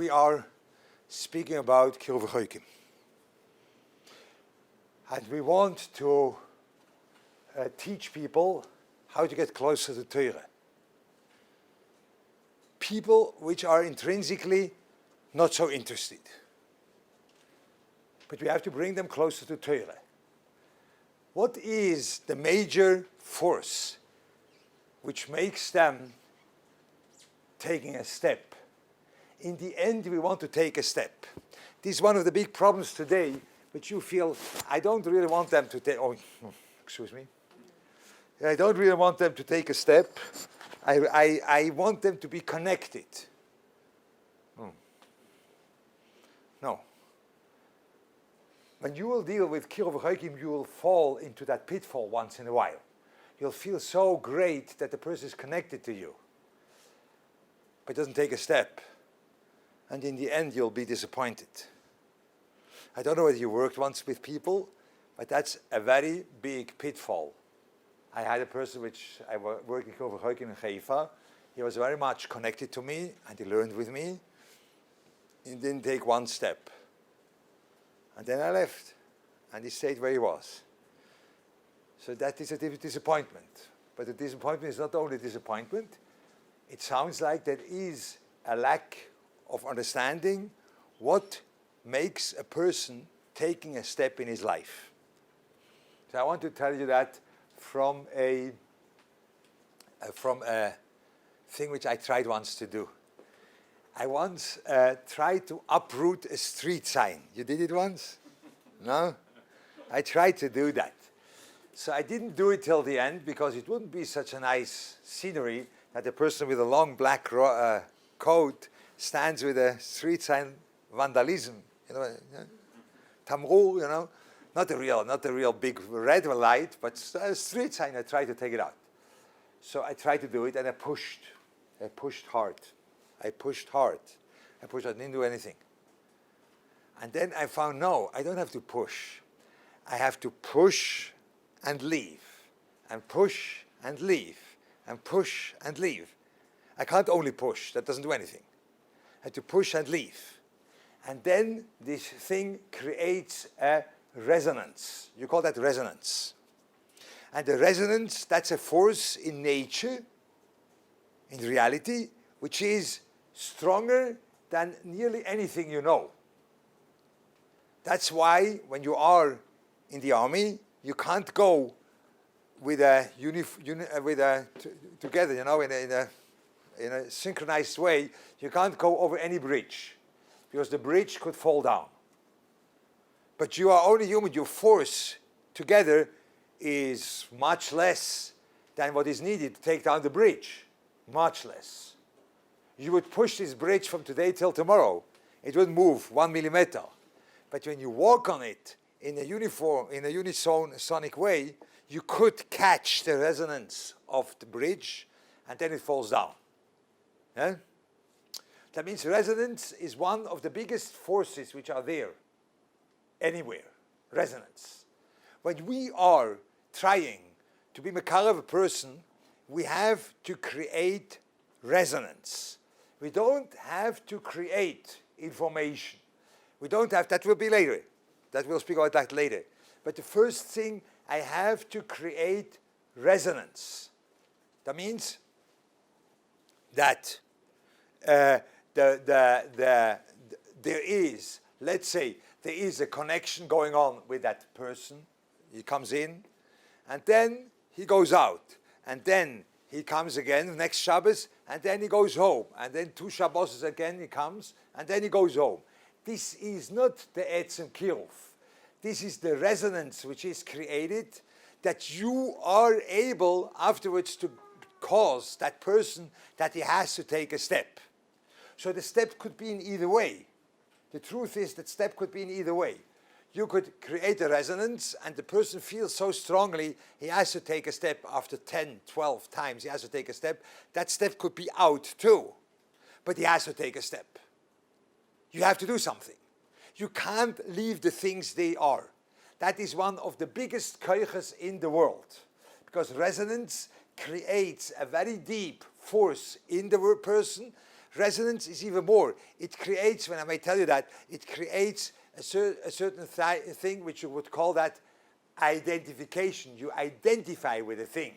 we are speaking about Kiruv Choikim. And we want to teach people how to get closer to Torah. People which are intrinsically not so interested. But we have to bring them closer to Torah. What is the major force which makes them taking a step? In the end, we want to take a step. This is one of the big problems today, which you feel, I don't really want them to take, excuse me. I don't really want them to take a step. I want them to be connected. No. When you will deal with Kiruv Choikim, you will fall into that pitfall once in a while. You'll feel so great that the person is connected to you, but doesn't take a step. And in the end, you'll be disappointed. I don't know whether you worked once with people, but that's a very big pitfall. I had a person which I worked in Kiruv Choikim in Haifa. He was very much connected to me, and he learned with me. He didn't take one step. And then I left, and he stayed where he was. So that is a disappointment. But the disappointment is not only disappointment, it sounds like there is a lack of understanding what makes a person taking a step in his life. So I want to tell you that from a thing which I tried once to do. I once tried to uproot a street sign. You did it once? No? I tried to do that. So I didn't do it till the end because it wouldn't be such a nice scenery that a person with a long black coat stands with a street sign vandalism, tamrur, not a real big red light, but a street sign. I tried to take it out. So I tried to do it, and I pushed hard. I didn't do anything. And then I found, no, I don't have to push. I have to push and leave, and push and leave, and push and leave. I can't only push, that doesn't do anything. I have to push and leave. And then this thing creates a resonance. You call that resonance. And the resonance, that's a force in nature, in reality, which is stronger than nearly anything you know. That's why when you are in the army, you can't go with together, in a synchronized way. You can't go over any bridge because the bridge could fall down. But you are only human. Your force together is much less than what is needed to take down the bridge. Much less. You would push this bridge from today till tomorrow. It wouldn't move 1 millimeter. But when you walk on it in a unisonic way, you could catch the resonance of the bridge, and then it falls down. Yeah? That means resonance is one of the biggest forces which are there, anywhere. Resonance. When we are trying to be mekarev a person, we have to create resonance. We don't have to create information. We don't have, that will be later. That we'll speak about that later. But the first thing, I have to create resonance. That means that there is, let's say, there is a connection going on with that person. He comes in, and then he goes out, and then he comes again next Shabbos, and then he goes home, and then 2 Shabbos again he comes, and then he goes home. This is not the Etzem Kiruv. This is the resonance which is created that you are able afterwards to cause that person that he has to take a step. So the step could be in either way. The truth is that step could be in either way. You could create a resonance, and the person feels so strongly he has to take a step after 10, 12 times. He has to take a step. That step could be out too, but he has to take a step. You have to do something. You can't leave the things they are. That is one of the biggest koiches in the world, because resonance creates a very deep force in the person. Resonance is even more. It creates, when I may tell you that, it creates a certain thing which you would call that identification. You identify with a thing.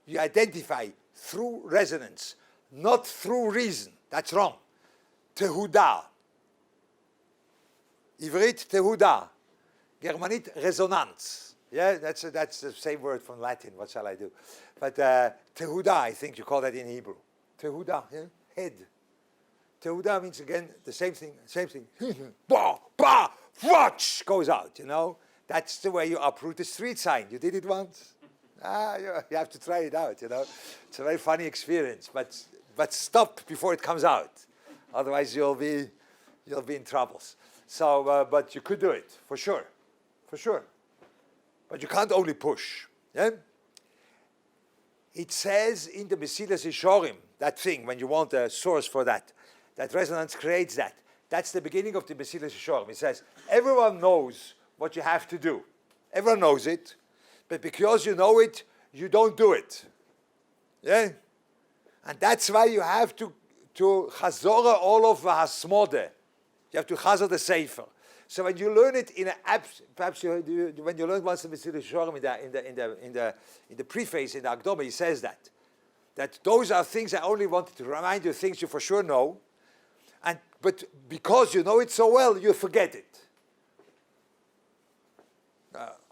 You identify through resonance, not through reason. That's wrong. Tehuda. Ivrit tehuda. Germanit resonance. Yeah, that's the same word from Latin. What shall I do? But tehuda, I think you call that in Hebrew. Tehuda, yeah? Head. Tehuda means again the same thing. Bah, bah, watch goes out. You know, that's the way you uproot the street sign. You did it once. You have to try it out. You know, it's a very funny experience. But stop before it comes out. Otherwise, you'll be in troubles. So, but you could do it for sure. But you can't only push. Yeah? It says in the Mesilas Yesharim, that thing, when you want a source for that resonance creates that. That's the beginning of the Mesilas Yesharim. It says, everyone knows what you have to do. Everyone knows it, but because you know it, you don't do it. Yeah? And that's why you have to chazora all of hasmode. You have to chazor the sefer. So when you learn it in perhaps when you learn once the Mesilas Yesharim in the preface, in the Akdoma, he says that those are things I only wanted to remind you, things you for sure know, but because you know it so well, you forget it.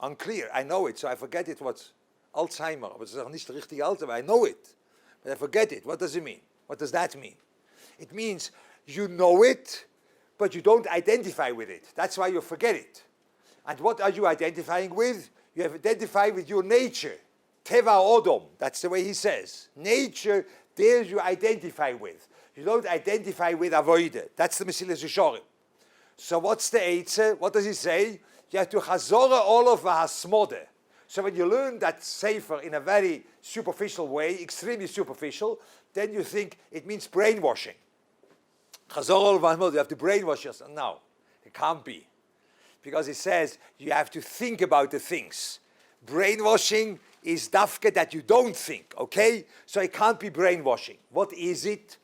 Unclear. I know it, so I forget it. What's Alzheimer? But it's not the richtige Alzheimer. I know it, but I forget it. What does it mean? What does that mean? It means you know it, but you don't identify with it. That's why you forget it. And what are you identifying with? You have identified with your nature. Teva Odom. That's the way he says. Nature, there you identify with. You don't identify with Avoide. That's the Mesilas Yesharim. So what's the Eitzah? What does he say? You have to chazora all of hasmode. So when you learn that sefer in a very superficial way, extremely superficial, then you think it means brainwashing. Chazor all of hasmode, you have to brainwash yourself. No, it can't be. Because it says you have to think about the things. Brainwashing is dafke that you don't think, okay? So it can't be brainwashing. What is it?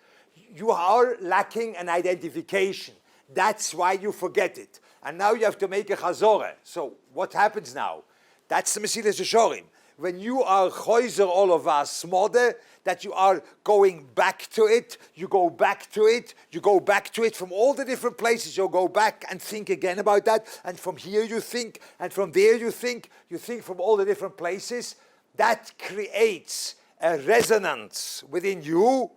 You are lacking an identification. That's why you forget it. And now you have to make a chazorah. So what happens now? That's the Mesilas Yesharim. When you are choizer all of us smode, that you are going back to it, you go back to it, you go back to it from all the different places, you go back and think again about that, and from here you think, and from there you think from all the different places. That creates a resonance within you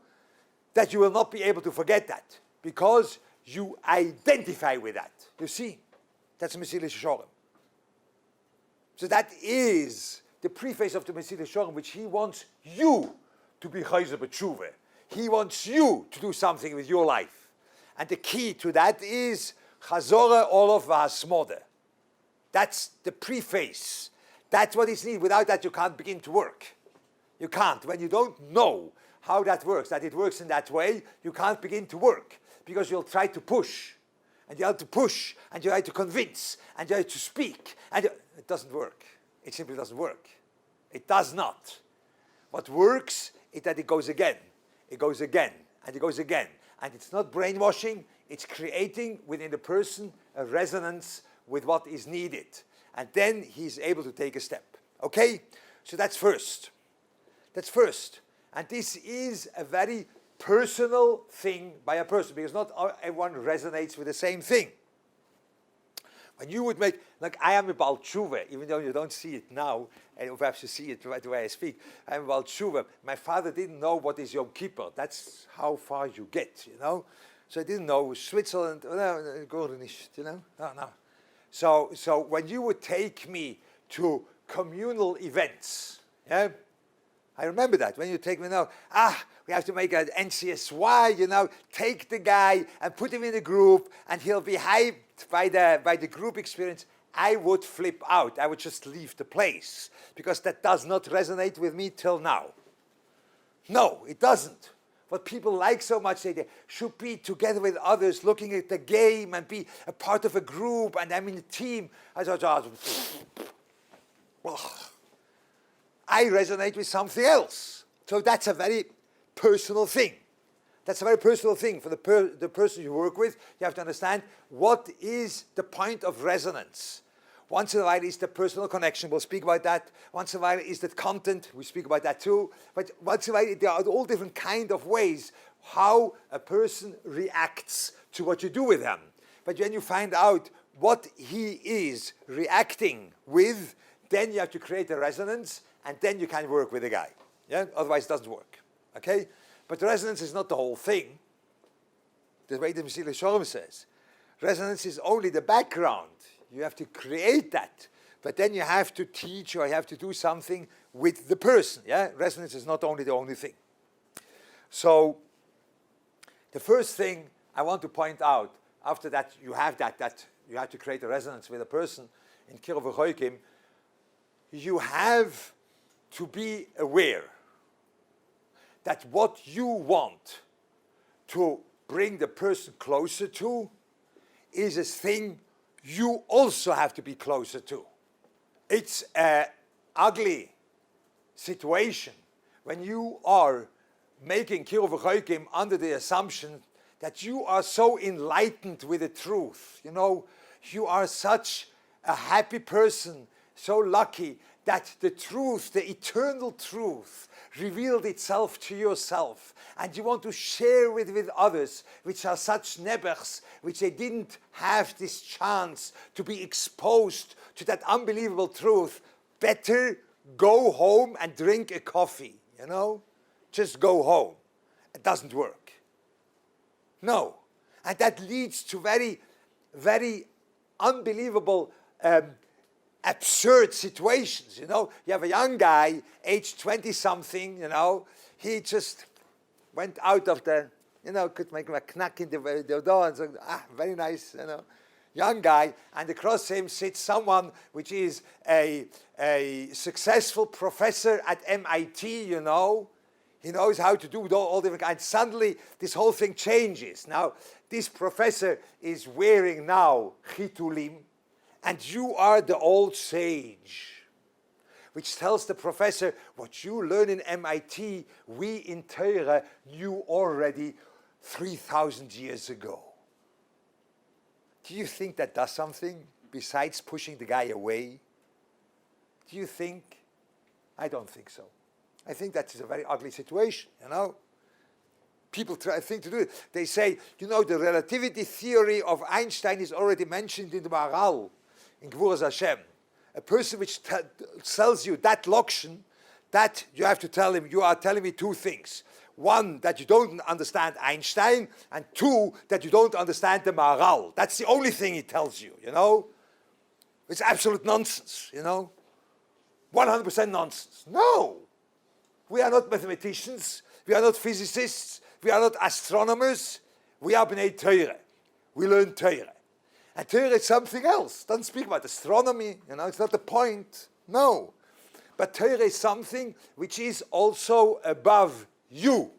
that you will not be able to forget that, because you identify with that. You see? That's Mesilas Yesharim. So that is the preface of the Mesilas Yesharim, which he wants you to be chayzer b'tshuva. He wants you to do something with your life. And the key to that is chazora olav v'hasmode. That's the preface. That's what is needed. Without that, you can't begin to work. You can't. When you don't know how that works, that it works in that way, you can't begin to work. Because you'll try to push. And you have to push. And you have to convince. And you have to speak. And it doesn't work. It simply doesn't work. It does not. What works is that it goes again. It goes again. And it goes again. And it's not brainwashing. It's creating within the person a resonance with what is needed. And then he's able to take a step. Okay? So that's first. That's first. And this is a very personal thing by a person, because not everyone resonates with the same thing. When you would make, like I am a Baal Tshuva, even though you don't see it now, and perhaps you see it right the way I speak, I am a Baal Tshuva. My father didn't know what is Yom Kippur. That's how far you get, you know. So I didn't know Switzerland, you know, no. So when you would take me to communal events, yeah, I remember that. When you take me now, we have to make an NCSY, you know, take the guy and put him in a group and he'll be hyped by the group experience. I would flip out. I would just leave the place because that does not resonate with me till now. No, it doesn't. What people like so much, they should be together with others, looking at the game and be a part of a group, and I'm in a team. I resonate with something else. So that's a very personal thing. That's a very personal thing. For the person you work with, you have to understand what is the point of resonance. Once in a while is the personal connection, we'll speak about that. Once in a while is the content, we speak about that too. But once in a while, there are all different kind of ways how a person reacts to what you do with him. But when you find out what he is reacting with, then you have to create a resonance, and then you can work with the guy. Yeah? Otherwise it doesn't work. Okay? But resonance is not the whole thing. The way the Mesilas Yesharim says. Resonance is only the background. You have to create that. But then you have to teach or you have to do something with the person. Yeah? Resonance is not only the only thing. So, the first thing I want to point out, after that you have that you have to create a resonance with a person in Kiruv V'Choikim, you have to be aware that what you want to bring the person closer to is a thing you also have to be closer to. It's an ugly situation when you are making Kiruv V'Choikim under the assumption that you are so enlightened with the truth. You know, you are such a happy person, so lucky that the truth, the eternal truth, revealed itself to yourself, and you want to share with others, which are such nebachs, which they didn't have this chance to be exposed to that unbelievable truth. Better go home and drink a coffee, you know? Just go home. It doesn't work. No. And that leads to very, very unbelievable absurd situations, you know. You have a young guy, age 20-something, you know. He just went out of the, you know, could make him a knack in the door and so, very nice, you know. Young guy, and across him sits someone which is a successful professor at MIT, you know. He knows how to do all different kinds. Suddenly, this whole thing changes. Now, this professor is wearing now chitulim, and you are the old sage, which tells the professor, what you learn in MIT, we in Torah knew already 3,000 years ago. Do you think that does something besides pushing the guy away? Do you think? I don't think so. I think that is a very ugly situation, you know. People think to do it. They say, you know, the relativity theory of Einstein is already mentioned in the Maharal, in Gvuras Hashem. A person which sells you that lokshen, that you have to tell him, you are telling me two things. One, that you don't understand Einstein, and two, that you don't understand the Maharal. That's the only thing he tells you, you know. It's absolute nonsense, you know. 100% nonsense. No. We are not mathematicians. We are not physicists. We are not astronomers. We are Bnei Torah. We learn Torah. And Torah is something else. Doesn't speak about astronomy. You know, it's not the point. No. But Torah is something which is also above you.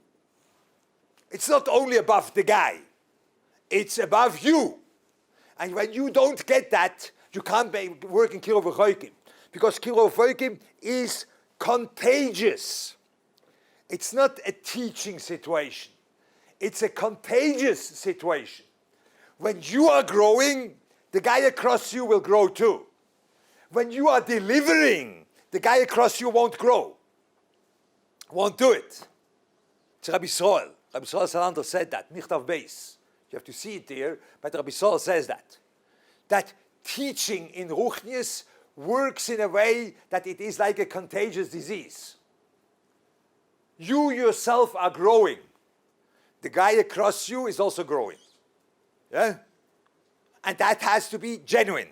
It's not only above the guy. It's above you. And when you don't get that, you can't work in Kiruv V'Choikim. Because Kiruv V'Choikim is contagious. It's not a teaching situation. It's a contagious situation. When you are growing, the guy across you will grow too. When you are delivering, the guy across you won't grow. Won't do it. It's Rabbi Yisrael. Rabbi Yisrael Salander said that. Nichtav Beis. You have to see it there, but Rabbi Yisrael says that. That teaching in Ruchnius works in a way that it is like a contagious disease. You yourself are growing. The guy across you is also growing. Yeah? And that has to be genuine.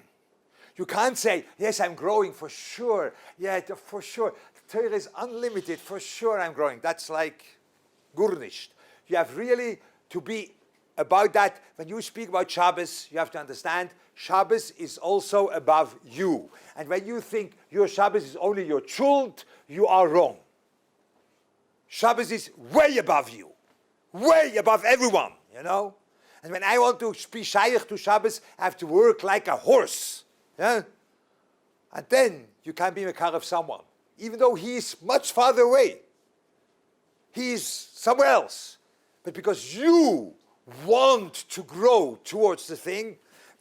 You can't say, yes, I'm growing for sure. Yeah, for sure. The Torah is unlimited. For sure I'm growing. That's like gurnisht. You have really to be about that. When you speak about Shabbos, you have to understand Shabbos is also above you. And when you think your Shabbos is only your chult, you are wrong. Shabbos is way above you. Way above everyone, you know. And when I want to be shaykh to Shabbos, I have to work like a horse. Yeah? And then you can be mekar of someone. Even though he is much farther away. He is somewhere else. But because you want to grow towards the thing,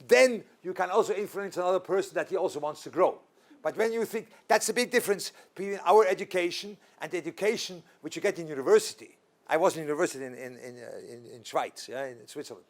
then you can also influence another person that he also wants to grow. But when you think, that's a big difference between our education and the education which you get in university. I was in university in Schweiz, yeah, in Switzerland.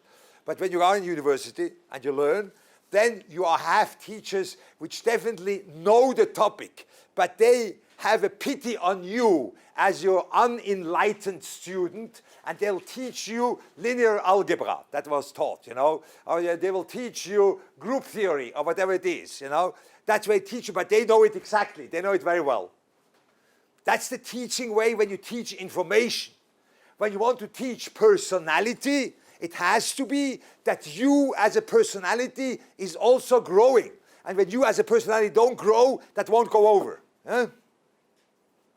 But when you are in university and you learn, then you have teachers which definitely know the topic, but they have a pity on you as your unenlightened student, and they'll teach you linear algebra, that was taught, you know, or they will teach you group theory or whatever it is, you know. That's why they teach you, but they know it exactly, they know it very well. That's the teaching way when you teach information. When you want to teach personality, it has to be that you as a personality is also growing. And when you as a personality don't grow, that won't go over. Huh?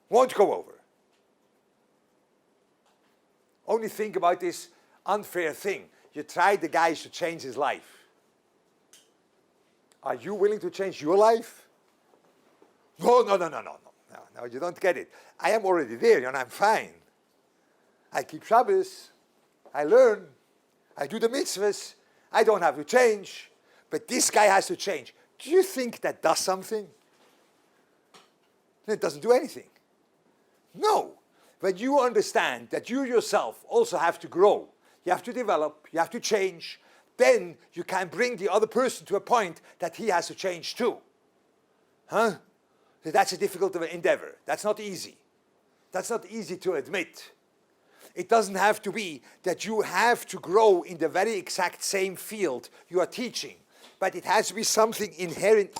Won't go over. Only think about this unfair thing. You try the guy to change his life. Are you willing to change your life? No, you don't get it. I am already there and I'm fine. I keep Shabbos, I learn, I do the mitzvahs, I don't have to change, but this guy has to change. Do you think that does something? It doesn't do anything. No. When you understand that you yourself also have to grow, you have to develop, you have to change, then you can bring the other person to a point that he has to change too. Huh? So that's a difficult endeavor. That's not easy. That's not easy to admit. It doesn't have to be that you have to grow in the very exact same field you are teaching, but it has to be something inherent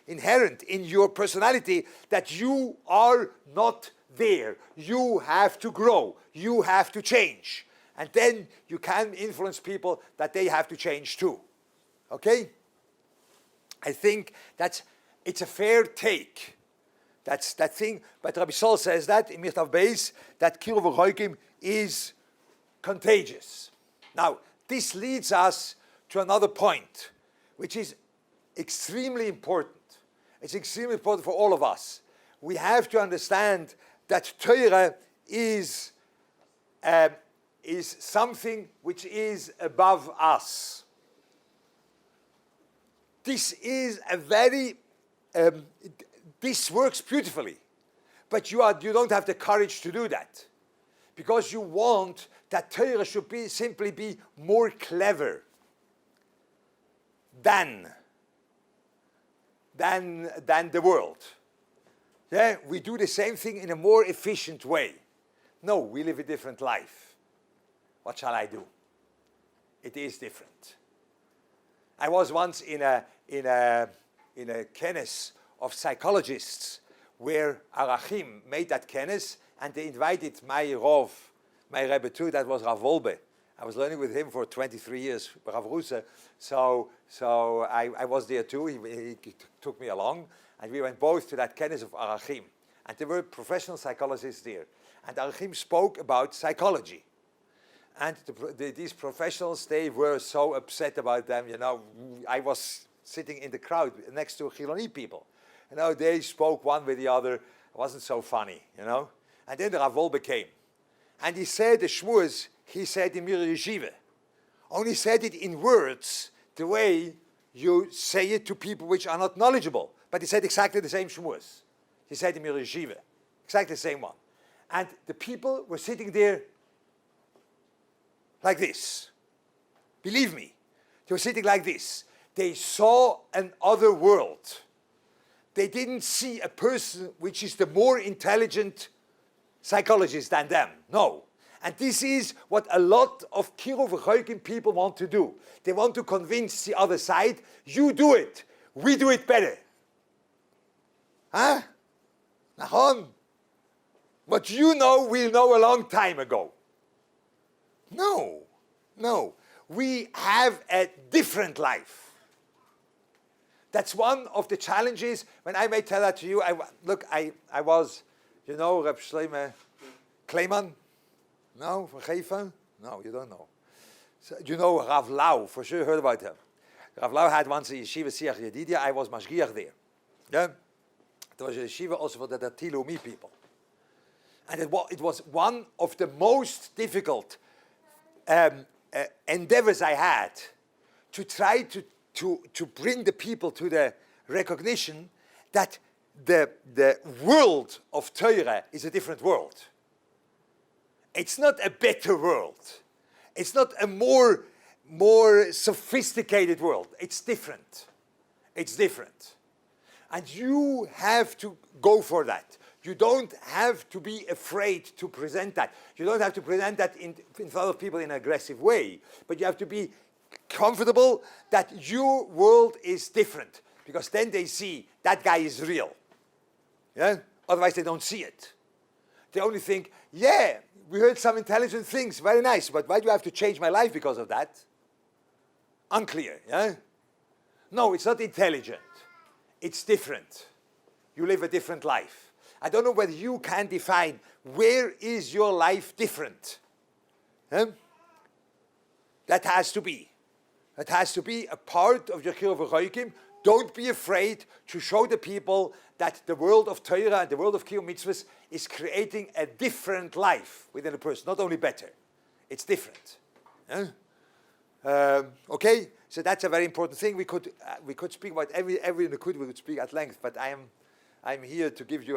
inherent in your personality that you are not there. You have to grow. You have to change. And then you can influence people that they have to change too. Okay? I think it's a fair take. That's that thing, but Rabbi Sol says that in Mirtav Beis, that Kiruv V'Choikim is contagious. Now, this leads us to another point, which is extremely important. It's extremely important for all of us. We have to understand that Torah is something which is above us. This is a very this works beautifully, but you don't have the courage to do that, because you want that Torah should simply be more clever than the world. Yeah, we do the same thing in a more efficient way. No, we live a different life. What shall I do? It is different. I was once in a kenes of psychologists where Arachim made that kenes, and they invited my Rav, my Rebbe too, that was Rav Wolbe. I was learning with him for 23 years, Rav Ruse, so I was there too. He took me along, and we went both to that kenes of Arachim. And there were professional psychologists there. And Arachim spoke about psychology. And these professionals, they were so upset about them. You know, I was sitting in the crowd next to Chiloni people. You know, they spoke one with the other. It wasn't so funny, you know. And then the Rav Wolbe came. And he said the shmuz, he said in Mir Yeshiva. Only said it in words, the way you say it to people which are not knowledgeable. But he said exactly the same shmuz. He said in Mir Yeshiva. Exactly the same one. And the people were sitting there like this. Believe me, they were sitting like this. They saw another world. They didn't see a person which is the more intelligent psychologist than them. No. And this is what a lot of Kiruv V'Choikim people want to do. They want to convince the other side, you do it, we do it better. Huh? Nachon? What you know, we know a long time ago. No, no. We have a different life. That's one of the challenges. When I may tell that to you, I was, you know, Reb Shlomo Kleiman? No, from Haifa? No, you don't know. So, you know Rav Lau, for sure you heard about him. Rav Lau had once a yeshiva Siach Yedidia. I was mashgiach there. Yeah? There was a yeshiva also for the Dati Leumi people. And it was one of the most difficult endeavors I had to try to bring the people to the recognition that the world of Torah is a different world. It's not a better world. It's not a more sophisticated world. It's different. It's different. And you have to go for that. You don't have to be afraid to present that. You don't have to present that in front of people in an aggressive way. But you have to be comfortable that your world is different. Because then they see that guy is real. Yeah? Otherwise they don't see it. They only think, yeah, we heard some intelligent things, very nice, but why do I have to change my life because of that? Unclear, yeah? No, it's not intelligent. It's different. You live a different life. I don't know whether you can define where is your life different. Huh? That has to be. That has to be a part of your Chiyuv V'Choikim. Don't be afraid to show the people that the world of Torah and the world of Kiyum Mitzvahs is creating a different life within a person, not only better. It's different. Huh? Okay, so that's a very important thing. We could speak about every Nakud, we could speak at length, but I'm here to give you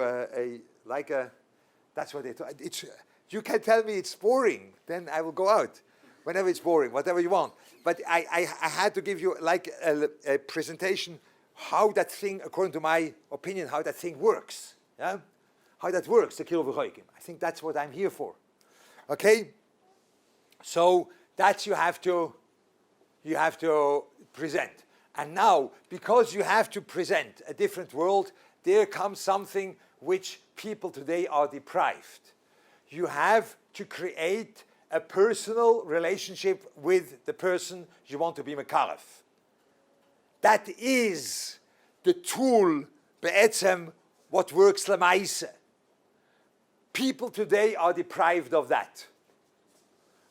that's what it's. You can tell me it's boring, then I will go out. Whenever it's boring, whatever you want. But I had to give you like a presentation how that thing, according to my opinion, how that thing works. Yeah? How that works, the Chiyuv V'Choikim. I think that's what I'm here for. Okay? So that you have to present. And now, because you have to present a different world, there comes something which people today are deprived. You have to create a personal relationship with the person you want to be Mekaref. That is the tool, be'etzem, what works lemaise. People today are deprived of that.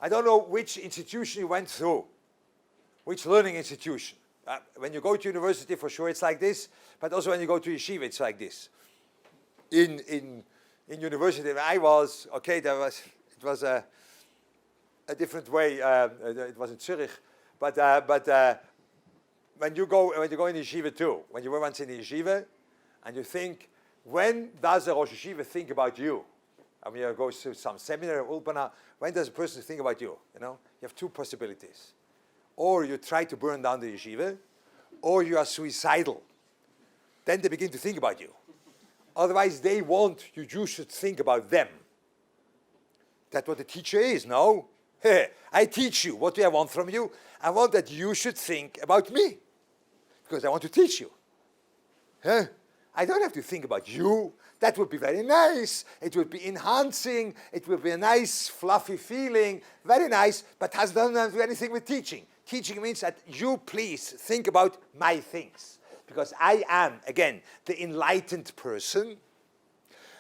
I don't know which institution you went through, which learning institution. When you go to university, for sure it's like this, but also when you go to yeshiva, it's like this. In university, when I was, okay, it was a different way. It was in Zurich, but when you go in yeshiva too, when you were once in the yeshiva, and you think, when does a Rosh Yeshiva think about you? I mean, you go to some seminar, ulpana. When does a person think about you? You know, you have two possibilities: or you try to burn down the yeshiva, or you are suicidal. Then they begin to think about you. Otherwise, they want you should think about them. That's what the teacher is, no? I teach you. What do I want from you? I want that you should think about me. Because I want to teach you. I don't have to think about you. That would be very nice. It would be enhancing. It would be a nice, fluffy feeling. Very nice, but has doesn't do anything with teaching. Teaching means that you please think about my things. Because I am, again, the enlightened person,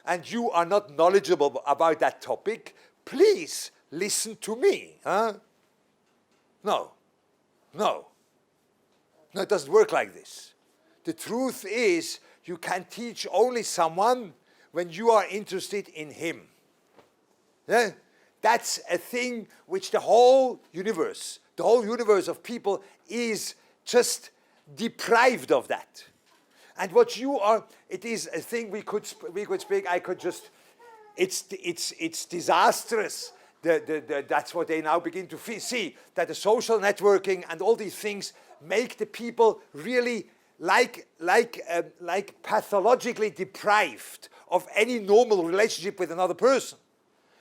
and you are not knowledgeable about that topic. Please listen to me. Huh? No, it doesn't work like this. The truth is, you can teach only someone when you are interested in him. Yeah? That's a thing which the whole universe of people is just deprived of that. And what you are, it is a thing we could speak. I could just. It's disastrous. That's what they now begin to see, that the social networking and all these things make the people really like pathologically deprived of any normal relationship with another person.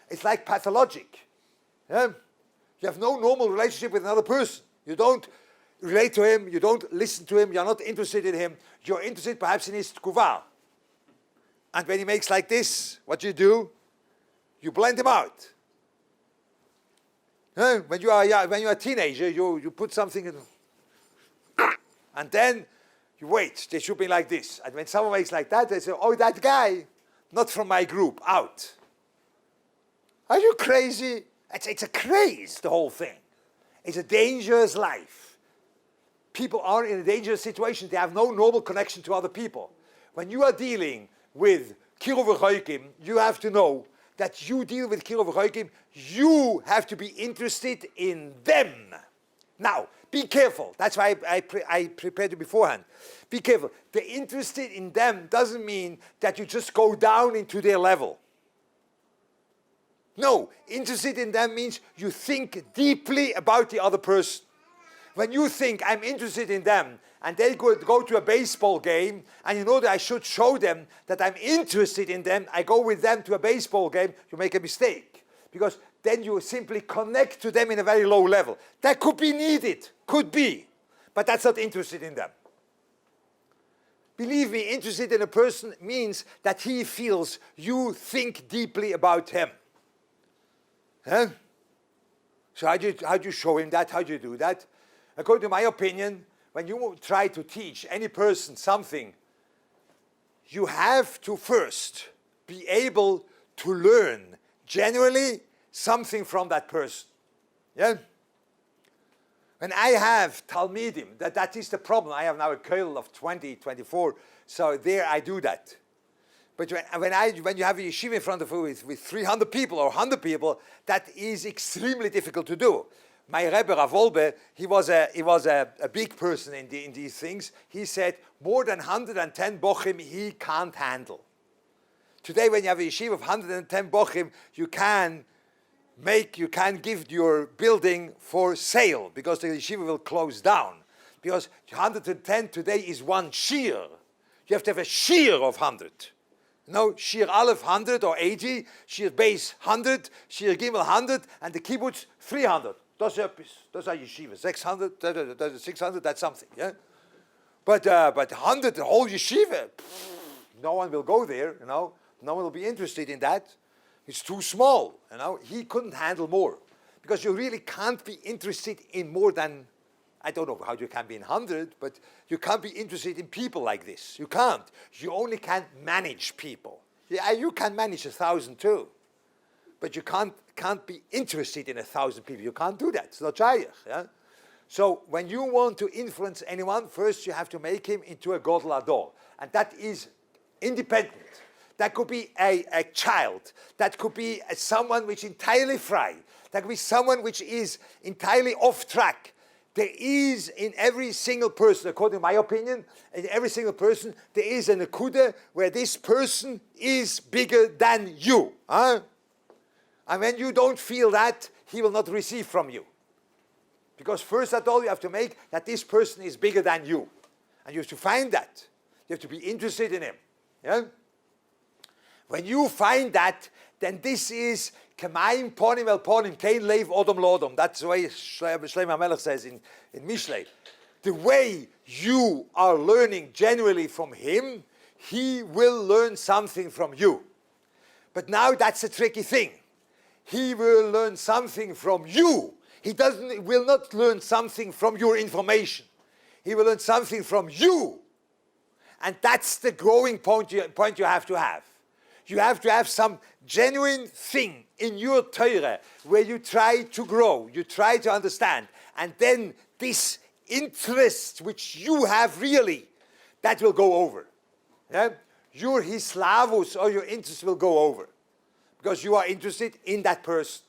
It's like pathologic. Yeah? You have no normal relationship with another person. You don't relate to him, you don't listen to him, you're not interested in him. You're interested perhaps in his tkuva. And when he makes like this, what do? You blend him out. When you are a teenager, you put something in, and then you wait. They should be like this. And when someone makes like that, they say, "Oh, that guy, not from my group, out." Are you crazy? It's a craze, the whole thing. It's a dangerous life. People are in a dangerous situation. They have no normal connection to other people. When you are dealing with Chiyuv V'Choikim, you have to know that you deal with Kiruv Choikim, you have to be interested in them. Now, be careful. That's why I prepared you beforehand. Be careful. The interested in them doesn't mean that you just go down into their level. No, interested in them means you think deeply about the other person. When you think, I'm interested in them, and they go to a baseball game, and you know that I should show them that I'm interested in them, I go with them to a baseball game, you make a mistake. Because then you simply connect to them in a very low level. That could be needed, could be, but that's not interested in them. Believe me, interested in a person means that he feels you think deeply about him. Huh? So how do you show him that? How do you do that? According to my opinion, when you try to teach any person something, you have to first be able to learn generally something from that person. Yeah? When I have Talmidim, that is the problem. I have now a koil of 20, 24, so there I do that. But when you have a yeshiva in front of you with 300 people or 100 people, that is extremely difficult to do. My Rebbe Rav Wolbe, he was a big person in these things. He said more than 110 bochim he can't handle. Today, when you have a yeshiva of 110 bochim, you can give your building for sale because the yeshiva will close down. Because 110 today is one shir. You have to have a shir of 100. No, shir aleph 100 or 80, shir base 100, shir gimel 100, and the kibbutz 300. Those are yeshiva. 600, 600, that's something, yeah? But 100, the whole yeshiva, no one will go there, you know. No one will be interested in that. It's too small, you know. He couldn't handle more. Because you really can't be interested in more than, I don't know how you can be in 100, but you can't be interested in people like this. You can't. You only can manage people. Yeah, you can manage 1,000 too. But you can't be interested in 1,000 people. You can't do that. It's not shaykh. Yeah? So when you want to influence anyone, first you have to make him into a godel ador. And that is independent. That could be a child. That could be someone which is entirely free. That could be someone which is entirely off track. There is in every single person, according to my opinion, in every single person, there is a nekuda where this person is bigger than you. Huh? And when you don't feel that, he will not receive from you. Because first of all, you have to make that this person is bigger than you. And you have to find that. You have to be interested in him. Yeah? When you find that, then this is Kemaim ponim el ponim, kein leiv odom lodom. That's the way Shlomo HaMelech says in Mishlei. The way you are learning generally from him, he will learn something from you. But now that's a tricky thing. He will learn something from you. He will not learn something from your information. He will learn something from you. And that's the growing point you have to have. You have to have some genuine thing in your Torah where you try to grow, you try to understand, and then this interest which you have really, that will go over. Yeah? Your hislavus or your interest will go over because you are interested in that person.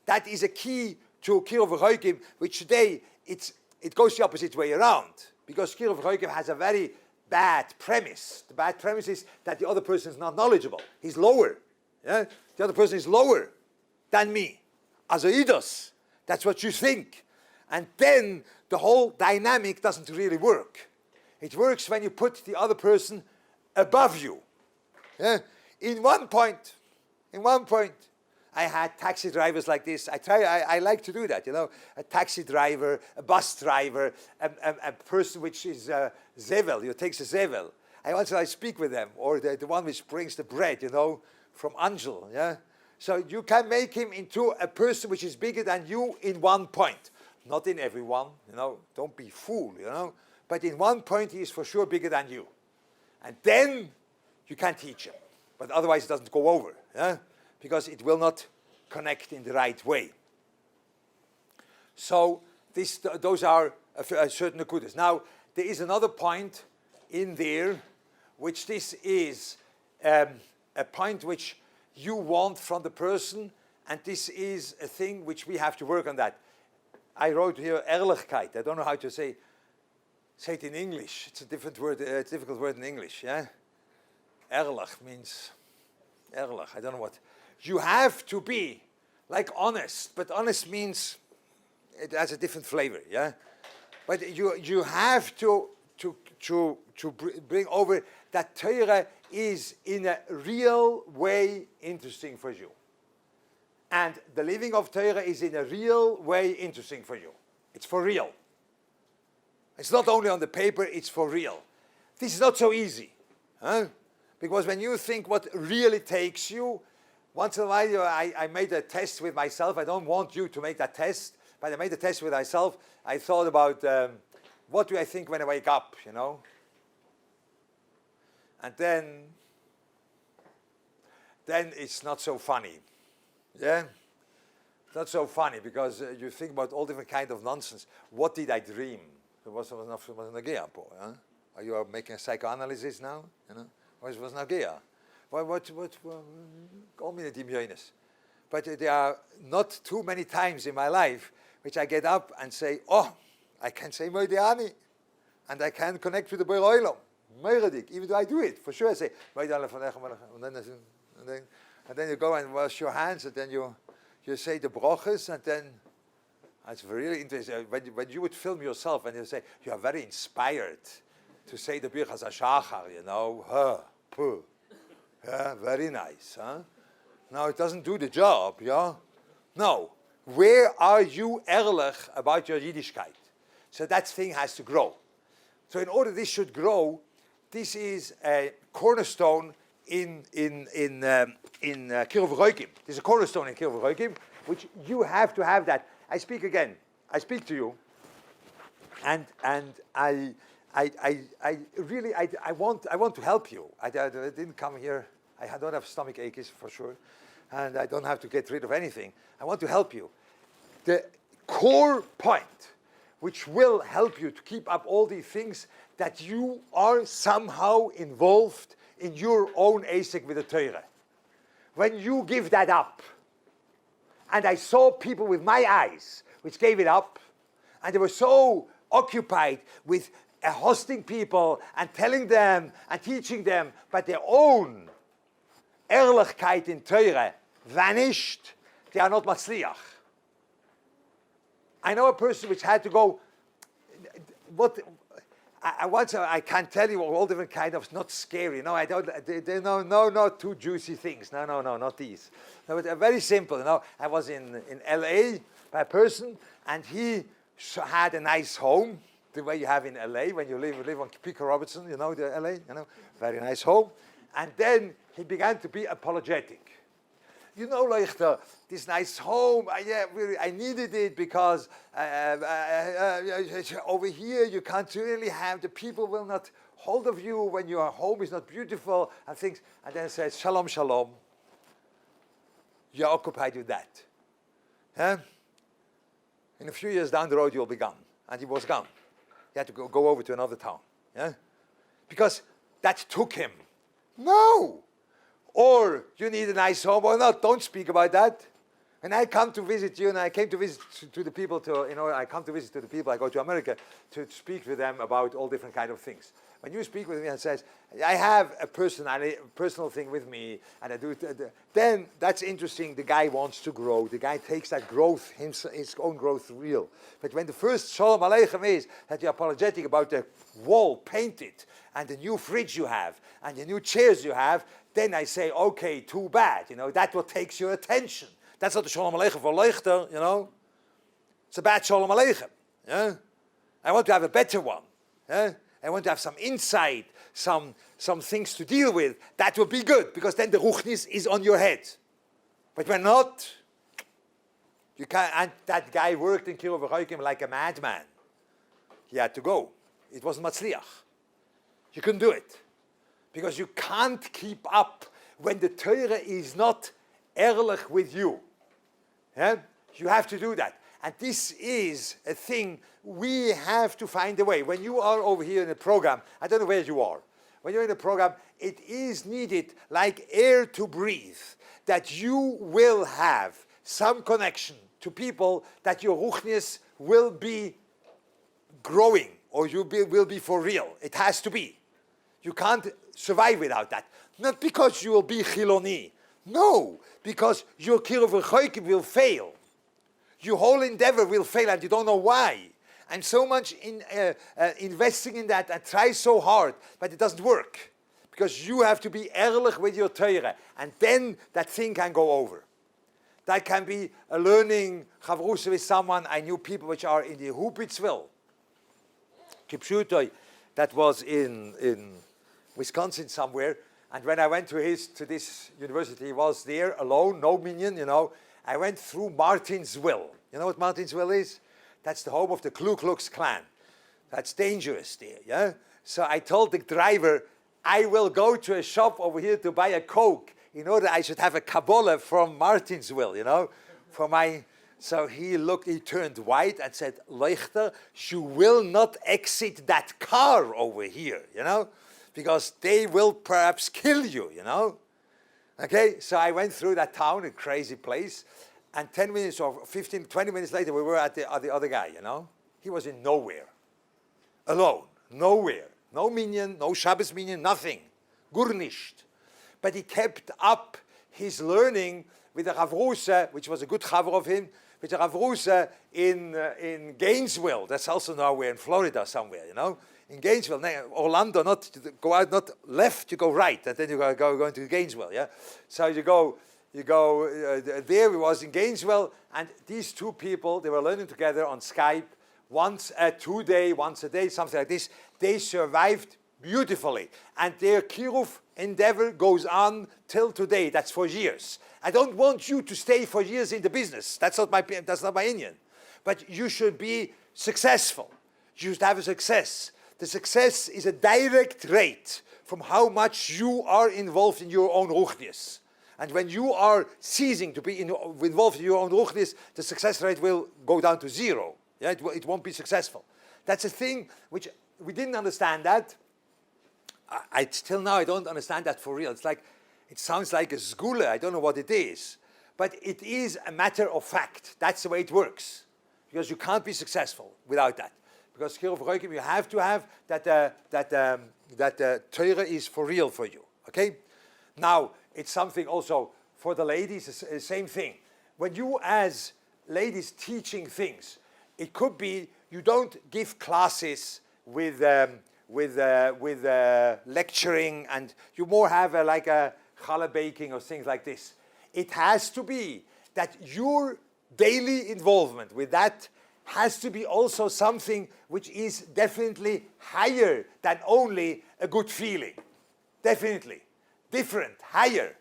That is a key to Kiruv Choikim, which today it goes the opposite way around because Kiruv Choikim has a very bad premise. The bad premise is that the other person is not knowledgeable. He's lower. Yeah? The other person is lower than me. Azoidos. That's what you think. And then the whole dynamic doesn't really work. It works when you put the other person above you. Yeah? In one point, I had taxi drivers like this. I like to do that, you know. A taxi driver, a bus driver, a person which is zevel, who takes a zevel. I speak with them, or the one which brings the bread, you know, from Angel, yeah. So you can make him into a person which is bigger than you in one point. Not in everyone, you know. Don't be fool, you know. But in one point, he is for sure bigger than you. And then you can teach him. But otherwise, it doesn't go over, yeah. Because it will not connect in the right way. So those are certain nekudas. Now, there is another point in there, which this is a point which you want from the person, and this is a thing which we have to work on that. I wrote here Ehrlichkeit. I don't know how to say it in English. It's a different word. It's a difficult word in English. Yeah, Ehrlich means Ehrlich. I don't know what. You have to be like honest, but honest means it has a different flavor. Yeah, but you have to bring over that Torah is in a real way interesting for you. And the living of Torah is in a real way interesting for you. It's for real. It's not only on the paper, it's for real. This is not so easy. Huh? Because when you think what really takes you, once in a while I made a test with myself. I don't want you to make that test, but I made a test with myself. I thought about what do I think when I wake up, you know? And then it's not so funny. Yeah? It's not so funny because you think about all different kind of nonsense. What did I dream? It was Nagea, huh? Are you making a psychoanalysis now? You know? Or it was Nagea? What call me the Dimyonis. But there are not too many times in my life which I get up and say, oh, I can say Moediani, and I can connect with the Boy Oilom. Even though I do it, for sure I say, and then you go and wash your hands, and then you say the brochas, and then it's really interesting. When you would film yourself and you say, you are very inspired to say the Birchas HaShachar, you know, yeah, very nice, huh? No, it doesn't do the job, yeah? No. Where are you ehrlich about your Yiddishkeit? So that thing has to grow. So in order this should grow, this is a cornerstone in Kiruv Roikim. There's a cornerstone in Kiruv Roikim, which you have to have that. I speak again. I speak to you, and I really want to help you. I didn't come here. I don't have stomach aches for sure, and I don't have to get rid of anything. I want to help you. The core point, which will help you to keep up all these things, that you are somehow involved in your own ASIC with the Torah. When you give that up, and I saw people with my eyes which gave it up, and they were so occupied with hosting people and telling them and teaching them, but their own Ehrlichkeit in Torah vanished, they are not matzliach. I know a person which had to go, I can't tell you all different kind of, not scary, no, I don't, not too juicy things, no, not these. No, but very simple, you know. I was in LA by a person, and he had a nice home, the way you have in LA, when you live on Pico Robertson, you know, the LA, you know, very nice home. And then he began to be apologetic. You know, Leuchter, this nice home, I needed it because over here you can't really have, the people will not hold of you when your home is not beautiful and things. And then it says, shalom, shalom. You're occupied with that. Huh? In a few years down the road, you'll be gone. And he was gone. He had to go over to another town. Yeah? Because that took him. No! Or you need a nice home or not. Don't speak about that. And I come to visit you, and I came to visit to the people I come to visit to the people. I go to America to speak with them about all different kind of things. When you speak with me and says, I have a personal thing with me, and I do it, then that's interesting. The guy wants to grow. The guy takes that growth, his own growth, real. But when the first Shalom Aleichem is that you're apologetic about the wall painted, and the new fridge you have, and the new chairs you have, then I say, okay, too bad. You know, that's what takes your attention. That's not the Shalom Aleichem for Leuchter, you know. It's a bad Shalom Aleichem. Yeah? I want to have a better one. Yeah? I want to have some insight, some things to deal with. That will be good, because then the Ruchnis is on your head. But when not, you can't. And that guy worked in Kiruv Roikim like a madman. He had to go. It wasn't Matzliach. You couldn't do it. Because you can't keep up when the Torah is not ehrlich with you. Yeah? You have to do that. And this is a thing we have to find a way. When you are over here in a program, I don't know where you are, when you're in a program, it is needed like air to breathe, that you will have some connection to people, that your ruchnius will be growing, or will be for real. It has to be. You can't survive without that. Not because you will be chiloni. No, because your kiruv v'choikim will fail. Your whole endeavor will fail, and you don't know why. And so much in investing in that, and try so hard, but it doesn't work. Because you have to be ehrlich with your Torah, and then that thing can go over. That can be a learning chavrus with someone. I knew people which are in the Hupitzville, Kipshutoi, that was in Wisconsin somewhere. And when I went to this university, he was there alone, no minion, you know. I went through Martinsville. You know what Martinsville is? That's the home of the Ku Klux Klan. That's dangerous there, yeah? So I told the driver, I will go to a shop over here to buy a Coke in order I should have a Kabbalah from Martinsville, you know, for my... So he turned white and said, Leuchter, you will not exit that car over here, you know, because they will perhaps kill you, you know. Okay, so I went through that town, a crazy place, and 10 minutes or 15, 20 minutes later, we were at the other guy, you know. He was in nowhere, alone, nowhere. No minyan, no Shabbos minyan, nothing. Gur nicht. But he kept up his learning with a Ravruse, which was a good chaver of him, with a Ravruse in Gainesville. That's also nowhere in Florida somewhere, you know. In Gainesville, Orlando, not go out, not left, you go right, and then you go into Gainesville, yeah. So you go there. We was in Gainesville, and these two people, they were learning together on Skype once a day, something like this. They survived beautifully, and their kiruv endeavor goes on till today. That's for years. I don't want you to stay for years in the business. That's not my Indian. But you should be successful. You should have a success. The success is a direct rate from how much you are involved in your own ruchnius. And when you are ceasing to be involved in your own ruchnius, the success rate will go down to zero. Yeah, it won't be successful. That's a thing which we didn't understand that. Till now I don't understand that for real. It sounds like a zgula. I don't know what it is. But it is a matter of fact. That's the way it works. Because you can't be successful without that. Because kiruv v'choikim, you have to have that Torah is for real for you. Okay? Now, it's something also for the ladies, the same thing. When you as ladies teaching things, it could be you don't give classes with lecturing, and you more have like a challah baking or things like this. It has to be that your daily involvement with that has to be also something which is definitely higher than only a good feeling. Definitely. Different, higher.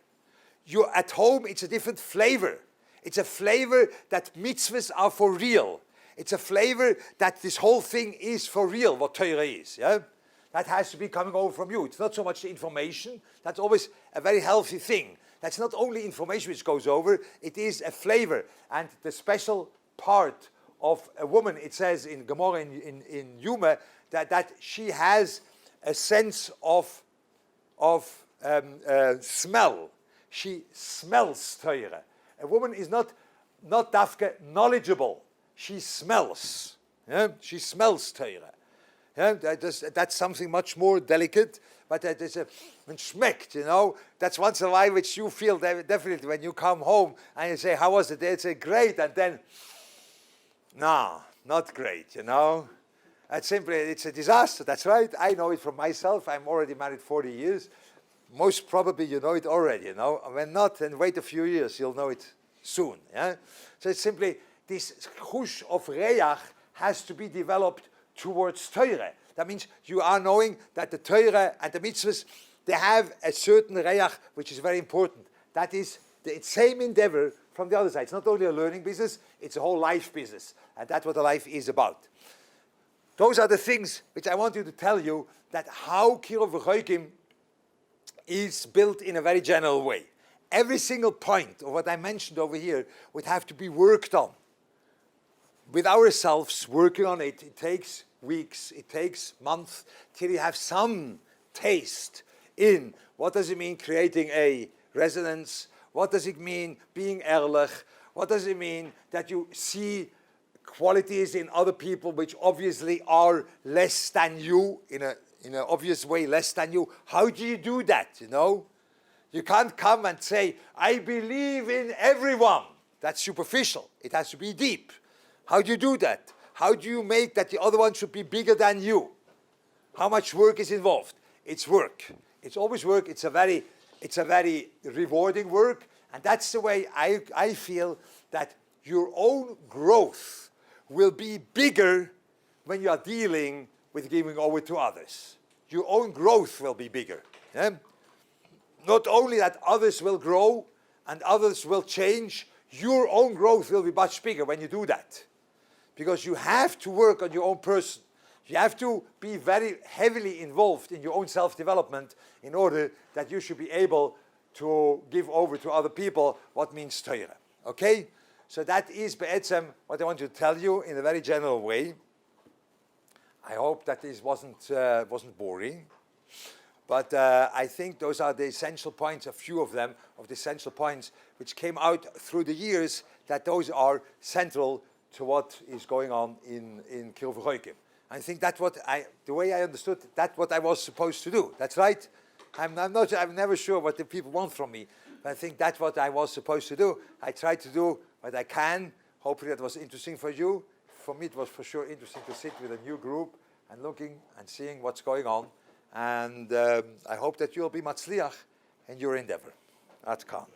You're at home, it's a different flavor. It's a flavor that mitzvahs are for real. It's a flavor that this whole thing is for real, what Torah is. Yeah? That has to be coming over from you. It's not so much the information. That's always a very healthy thing. That's not only information which goes over, it is a flavor. And the special part of a woman, it says in Gemara in Yuma, that she has a sense of smell. She smells Torah. A woman is not dafka knowledgeable. She smells. Yeah? She smells Torah. Yeah? That's something much more delicate, but that is a schmeckt, you know. That's once in a while which you feel definitely when you come home and you say, how was it? They say, great, and then, no, not great, you know. It's a disaster, that's right. I know it from myself. I'm already married 40 years. Most probably you know it already, you know. When not, then wait a few years, you'll know it soon, yeah. So it's simply, this chush of reach has to be developed towards Torah. That means you are knowing that the Torah and the mitzvahs, they have a certain reach which is very important. That is the same endeavor from the other side. It's not only a learning business, it's a whole life business. And that's what the life is about. Those are the things which I want you to tell you, that how kiruv v'choikim is built in a very general way. Every single point of what I mentioned over here would have to be worked on. With ourselves, working on it, it takes weeks, it takes months, till you have some taste in what does it mean creating a resonance, what does it mean being ehrlich, what does it mean that you see qualities in other people which obviously are less than you, in an obvious way less than you. How do you do that, you know? You can't come and say, I believe in everyone. That's superficial. It has to be deep. How do you do that? How do you make that the other one should be bigger than you? How much work is involved? It's work. It's always work. It's a very rewarding work. And that's the way I feel that your own growth will be bigger when you are dealing with giving over to others. Your own growth will be bigger. Yeah? Not only that others will grow and others will change, your own growth will be much bigger when you do that. Because you have to work on your own person. You have to be very heavily involved in your own self-development in order that you should be able to give over to other people what means Torah. Okay? So that is be'etzem what I want to tell you in a very general way. I hope that this wasn't boring. But I think those are the essential points, a few of them, of the essential points which came out through the years, that those are central to what is going on in Kilvachoikim. I think that's the way I understood, that's what I was supposed to do. That's right. I'm never sure what the people want from me, but I think that's what I was supposed to do. I tried to do what I can. Hopefully that was interesting for you. For me, it was for sure interesting to sit with a new group and looking and seeing what's going on. And I hope that you'll be matzliach in your endeavor. Ad kan.